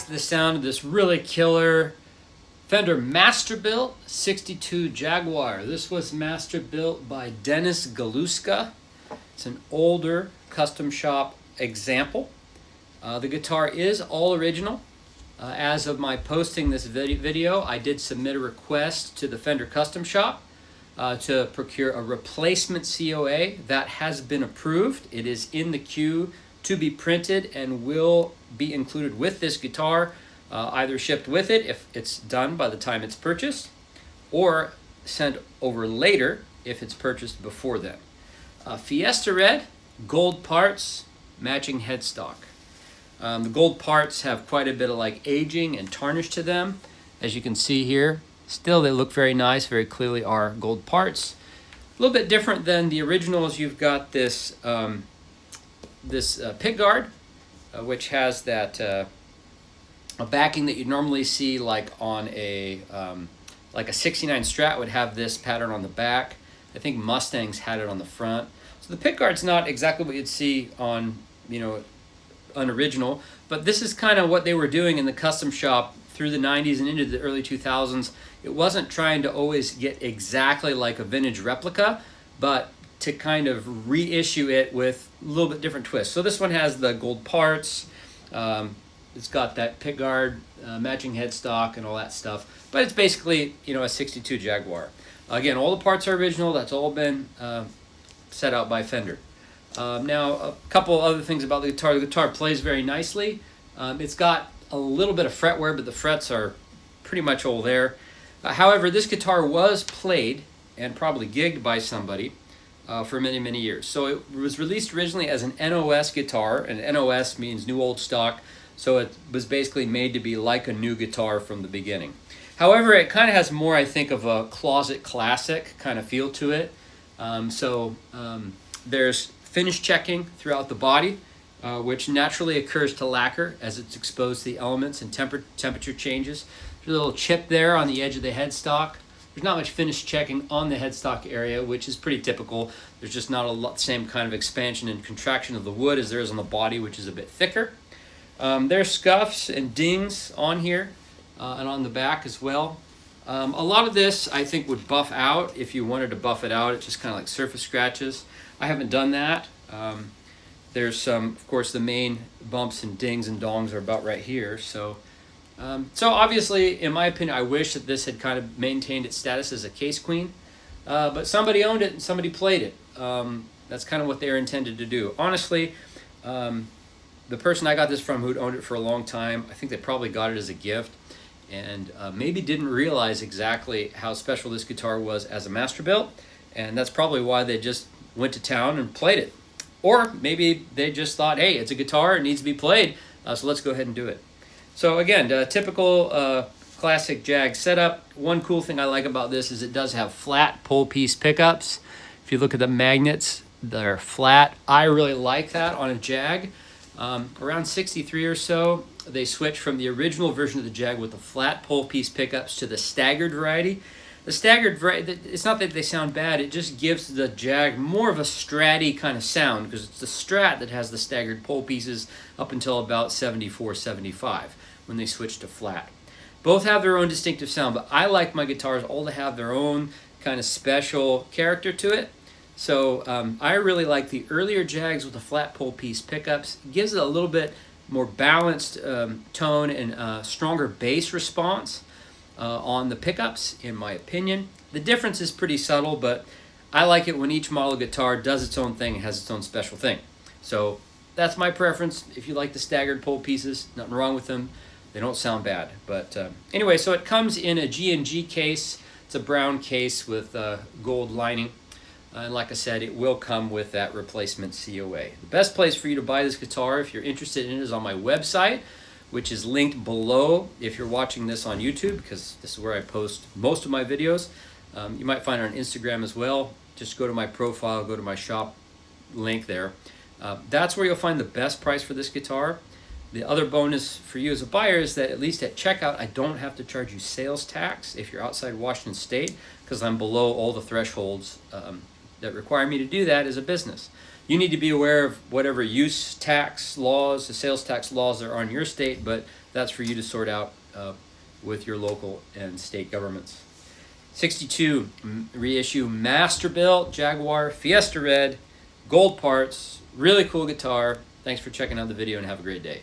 to the sound of this really killer Fender Masterbuilt 62 Jaguar. This was Masterbuilt by Dennis Galuszka. It's an older custom shop example. The guitar is all original. As of my posting this video, I did submit a request to the Fender Custom Shop to procure a replacement COA. That has been approved. It is in the queue to be printed and will be included with this guitar, either shipped with it if it's done by the time it's purchased, or sent over later if it's purchased before then. Fiesta red, gold parts, matching headstock. The gold parts have quite a bit of like aging and tarnish to them, as you can see here. Still, they look very nice, very clearly are gold parts. A little bit different than the originals. You've got this pick guard, which has that a backing that you normally see like on a like a 69 Strat would have this pattern on the back. I think Mustangs had it on the front. So the pick guard's not exactly what you'd see on, you know, an original, but this is kind of what they were doing in the custom shop through the 90s and into the early 2000s. It wasn't trying to always get exactly like a vintage replica, but to kind of reissue it with a little bit different twist. So this one has the gold parts. It's got that pick guard, matching headstock and all that stuff, but it's basically, you know, a 62 Jaguar. Again, all the parts are original. That's all been set out by Fender. Now, a couple other things about the guitar. The guitar plays very nicely. It's got a little bit of fret wear, but the frets are pretty much all there. However, this guitar was played and probably gigged by somebody for many, many years. So it was released originally as an NOS guitar, and NOS means new old stock, so it was basically made to be like a new guitar from the beginning. However, it kind of has more, I think, of a closet classic kind of feel to it. There's finish checking throughout the body, which naturally occurs to lacquer as it's exposed to the elements and temperature changes. There's a little chip there on the edge of the headstock. There's not much finish checking on the headstock area, which is pretty typical. There's just not a lot same kind of expansion and contraction of the wood as there is on the body, which is a bit thicker. There's scuffs and dings on here and on the back as well. A lot of this I think would buff out if you wanted to buff it out. It's just kind of like surface scratches. I haven't done that. There's some, of course, the main bumps and dings and dongs are about right here. So obviously, in my opinion, I wish that this had kind of maintained its status as a case queen. But somebody owned it and somebody played it. That's kind of what they were intended to do. Honestly, the person I got this from who'd owned it for a long time, I think they probably got it as a gift and maybe didn't realize exactly how special this guitar was as a Masterbuilt. And that's probably why they just went to town and played it. Or maybe they just thought, hey, it's a guitar, it needs to be played, so let's go ahead and do it. So again, typical classic Jag setup. One cool thing I like about this is it does have flat pole piece pickups. If you look at the magnets, they're flat. I really like that on a Jag. Around 63 or so, they switched from the original version of the Jag with the flat pole piece pickups to the staggered variety. The staggered variety, it's not that they sound bad, it just gives the Jag more of a stratty kind of sound because it's the Strat that has the staggered pole pieces up until about 74, 75 when they switched to flat. Both have their own distinctive sound, but I like my guitars all to have their own kind of special character to it. So I really like the earlier Jags with the flat pole piece pickups. It gives it a little bit more balanced tone and stronger bass response on the pickups, in my opinion. The difference is pretty subtle, but I like it when each model guitar does its own thing and has its own special thing. So that's my preference. If you like the staggered pole pieces, nothing wrong with them. They don't sound bad. But anyway, so it comes in a G&G case. It's a brown case with gold lining. And like I said, it will come with that replacement COA. The best place for you to buy this guitar, if you're interested in it, is on my website, which is linked below if you're watching this on YouTube, because this is where I post most of my videos. You might find it on Instagram as well. Just go to my profile, go to my shop link there. That's where you'll find the best price for this guitar. The other bonus for you as a buyer is that at least at checkout, I don't have to charge you sales tax if you're outside Washington State, because I'm below all the thresholds that require me to do that as a business. You need to be aware of whatever use tax laws, the sales tax laws that are on your state, but that's for you to sort out with your local and state governments. 62, reissue Masterbuilt Jaguar Fiesta Red, gold parts, really cool guitar. Thanks for checking out the video and have a great day.